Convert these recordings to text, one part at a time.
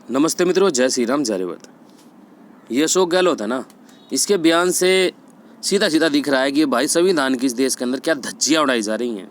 नमस्ते मित्रों, जय श्री राम, जय रेवत। ये अशोक गहलोत है ना, इसके बयान से सीधा सीधा दिख रहा है कि भाई संविधान की इस देश के अंदर क्या धज्जियां उड़ाई जा रही हैं।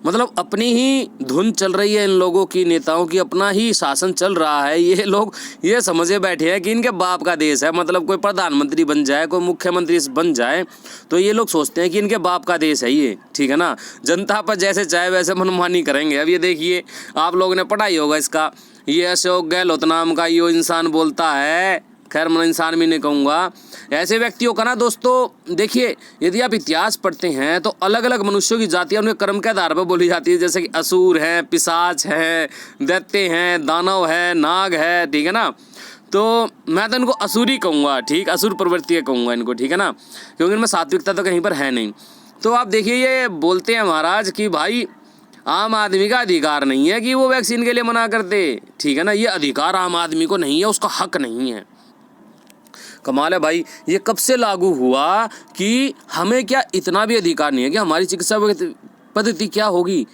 मतलब अपनी ही धुन चल रही है इन लोगों की, नेताओं की, अपना ही शासन चल रहा है। ये लोग ये समझे बैठे हैं कि इनके बाप का देश है। मतलब कोई प्रधानमंत्री बन जाए, कोई मुख्यमंत्री बन जाए तो ये लोग सोचते हैं कि इनके बाप का देश है ये, ठीक है ना। जनता पर जैसे चाहे वैसे मनमानी करेंगे। अब ये देखिए, आप लोगों ने पढ़ा ही होगा इसका, ये अशोक गहलोत नाम का ये इंसान बोलता है, खैर मैं इंसान भी नहीं कहूँगा, ऐसे व्यक्तियों का ना दोस्तों, देखिए यदि आप इतिहास पढ़ते हैं तो अलग अलग मनुष्यों की जातियाँ उनके कर्म के आधार पर बोली जाती है। जैसे कि असुर हैं, पिशाच हैं, दैत्य हैं, दानव है, नाग है, ठीक है ना। तो मैं तो इनको असुर ही कहूँगा, ठीक, असुर प्रवृत्ति कहूँगा इनको, ठीक है ना, क्योंकि इनमें सात्विकता तो कहीं पर है नहीं। तो आप देखिए ये बोलते हैं महाराज कि भाई आम आदमी का अधिकार नहीं है कि वो वैक्सीन के लिए मना कर दे, ठीक है ना। ये अधिकार आम आदमी को नहीं है, उसका हक नहीं है। कमाल है भाई, ये कब से लागू हुआ कि हमें क्या इतना भी अधिकार नहीं है कि हमारी चिकित्सा पद्धति क्या होगी।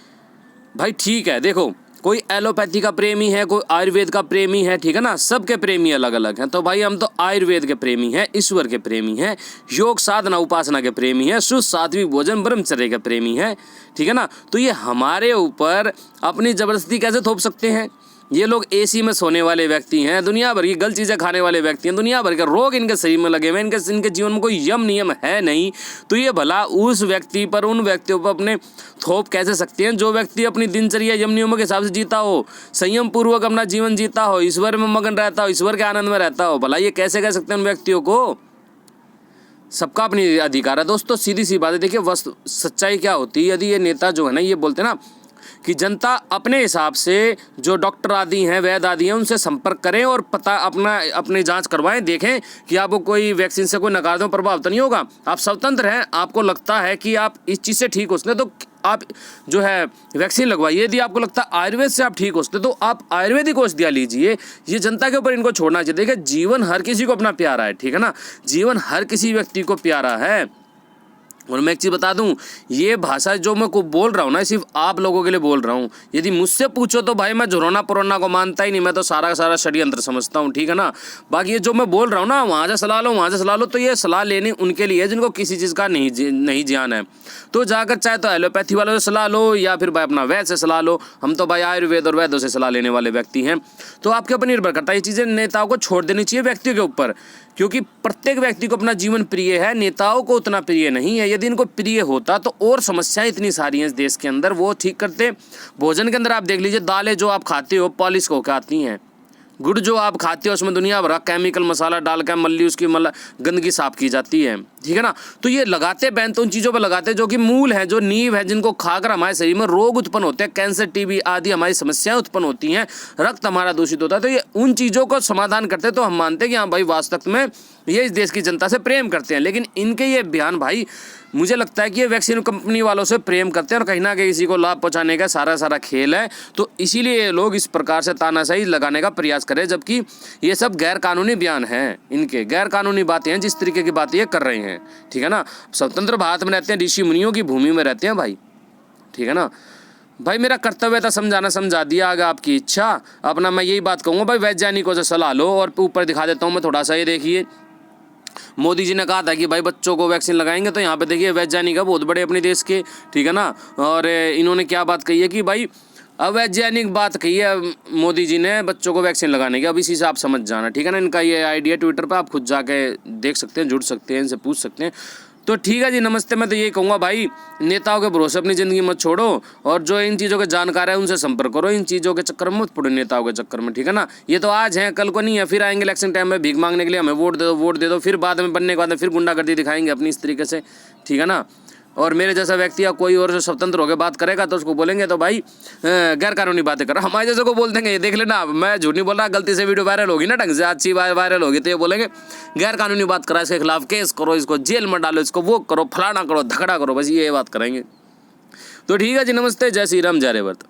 भाई ठीक है, देखो कोई एलोपैथी का प्रेमी है, कोई आयुर्वेद का प्रेमी है, ठीक है ना, सबके प्रेमी अलग अलग हैं। तो भाई हम तो आयुर्वेद के प्रेमी हैं, ईश्वर के प्रेमी हैं, योग साधना उपासना के प्रेमी हैं, शुद्ध सात्विक भोजन ब्रह्मचर्य के प्रेमी हैं, ठीक है ना। तो ये हमारे ऊपर अपनी जबरदस्ती कैसे थोप सकते हैं। ये लोग एसी में सोने वाले व्यक्ति हैं, दुनिया भर की गलत चीज़ें खाने वाले व्यक्ति हैं, दुनिया भर के रोग इनके शरीर में लगे हुए हैं, इनके जीवन में कोई यम नियम है नहीं। तो ये भला उस व्यक्ति पर, उन व्यक्तियों पर अपने थोप कैसे सकते हैं जो व्यक्ति अपनी दिनचर्या यम नियमों के हिसाब से जीता हो, संयम पूर्वक अपना जीवन जीता हो, ईश्वर में मगन रहता हो, ईश्वर के आनंद में रहता हो। भला ये कैसे कह सकते हैं उन व्यक्तियों को। सबका अपनी अधिकार है दोस्तों, सीधी सी बात है। देखिए वस्तु सच्चाई क्या होती है, यदि ये नेता जो है ना, ये बोलते हैं ना कि जनता अपने हिसाब से जो डॉक्टर आदि हैं, वैद्य आदि हैं, उनसे संपर्क करें और पता अपनी जांच करवाएं, देखें कि आपको कोई वैक्सीन से कोई नकारात्मक प्रभाव तो नहीं होगा। आप स्वतंत्र हैं, आपको लगता है कि आप इस चीज़ से ठीक हो सकते तो आप जो है वैक्सीन लगवाइए। यदि आपको लगता है आयुर्वेद से आप ठीक हो सकते तो आप आयुर्वेदिक औषधियाँ लीजिए। ये जनता के ऊपर इनको छोड़ना चाहिए। देखिए जीवन हर किसी को अपना प्यारा है, ठीक है ना, जीवन हर किसी व्यक्ति को प्यारा है। और मैं एक चीज़ बता दूं, ये भाषा जो मैं को बोल रहा हूँ ना, सिर्फ आप लोगों के लिए बोल रहा हूँ। यदि मुझसे पूछो तो भाई मैं झुरोना पुरोना को मानता ही नहीं, मैं तो सारा का सारा षड्यंत्र समझता हूँ, ठीक है ना। बाकी ये जो मैं बोल रहा हूँ ना, वहाँ से सलाह लो, वहाँ से सलाह लो, तो ये सलाह लेनी उनके लिए है जिनको किसी चीज़ का नहीं ज्ञान है। तो जाकर चाहे तो एलोपैथी वालों से सलाह लो या फिर भाई अपना वैद्य से सलाह लो। हम तो भाई आयुर्वेद और वैद्यों से सलाह लेने वाले व्यक्ति हैं। तो आपके ऊपर निर्भर करता है, ये चीज़ें नेताओं को छोड़ देनी चाहिए व्यक्तियों के ऊपर, क्योंकि प्रत्येक व्यक्ति को अपना जीवन प्रिय है, नेताओं को उतना प्रिय नहीं है। यदि इनको प्रिय होता तो और समस्याएं इतनी सारी हैं इस देश के अंदर, वो ठीक करते। भोजन के अंदर आप देख लीजिए, दालें जो आप खाते हो पॉलिश होकर आती हैं, गुड़ जो आप खाते हो उसमें दुनिया भर का केमिकल मसाला डालकर मल्ली उसकी गंदगी साफ की जाती है, ठीक है ना। तो ये लगाते बैन तो उन चीज़ों पर लगाते जो कि मूल है, जो नींव है, जिनको खाकर हमारे शरीर में रोग उत्पन्न होते हैं, कैंसर, टीबी आदि हमारी समस्याएं उत्पन्न होती हैं, रक्त हमारा दूषित होता है। तो ये उन चीज़ों को समाधान करते तो हम मानते हैं कि हाँ भाई वास्तव में ये इस देश की जनता से प्रेम करते हैं। लेकिन इनके ये बयान भाई, मुझे लगता है कि ये वैक्सीन कंपनी वालों से प्रेम करते हैं और कहीं ना कहीं किसी को लाभ पहुंचाने का सारा खेल है। तो इसीलिए ये लोग इस प्रकार से तानाशाही लगाने का प्रयास करें, जबकि ये सब गैर कानूनी बयान हैं, इनके गैर कानूनी बातें हैं जिस तरीके की बातें ये कर रहे हैं, ठीक है ना। स्वतंत्र भारत में रहते हैं, ऋषि मुनियों की भूमि में रहते हैं भाई, ठीक है ना। भाई मेरा कर्तव्य था समझाना, समझा दिया, आगे आपकी इच्छा। अपना मैं यही बात कहूँगा भाई, वैज्ञानिकों से सलाह लो। और ऊपर दिखा देता हूँ मैं थोड़ा सा, ये देखिए मोदी जी ने कहा था कि भाई बच्चों को वैक्सीन लगाएंगे, तो यहाँ पे देखिए वैज्ञानिक है बहुत बड़े अपने देश के, ठीक है ना। और इन्होंने क्या बात कही है कि भाई अवैज्ञानिक बात कही है मोदी जी ने बच्चों को वैक्सीन लगाने की। अब इसी से आप समझ जाना, ठीक है ना। इनका ये आइडिया ट्विटर पे आप खुद जाके देख सकते हैं, जुड़ सकते हैं, इनसे पूछ सकते हैं। तो ठीक है जी, नमस्ते। मैं तो यही कहूँगा भाई, नेताओं के भरोसे अपनी ज़िंदगी मत छोड़ो, और जो इन चीज़ों के जानकार है उनसे संपर्क करो। इन चीज़ों के चक्कर में मत पड़ो, नेताओं के चक्कर में, ठीक है ना। ये तो आज हैं, कल को नहीं है, फिर आएंगे इलेक्शन टाइम में भीख मांगने के लिए, हमें वोट दे दो, वोट दे दो, फिर बाद में बनने के बाद फिर गुंडागर्दी दिखाएंगे अपनी इस तरीके से, ठीक है ना। और मेरे जैसा व्यक्ति या कोई और जो स्वतंत्र होकर बात करेगा तो उसको बोलेंगे तो भाई गैर कानूनी बातें कर। हमारे जैसे को बोल देंगे, ये देख लेना, मैं झूठ नहीं बोल रहा, गलती से वीडियो वायरल होगी ना, ढंग से अच्छी वायरल होगी तो ये बोलेंगे गैर कानूनी बात करा, इसके खिलाफ केस करो, इसको जेल में डालो, इसको वो करो, फलाना करो, धकड़ा करो, बस ये बात करेंगे। तो ठीक है जी, नमस्ते, जय श्री राम, जय रेवत।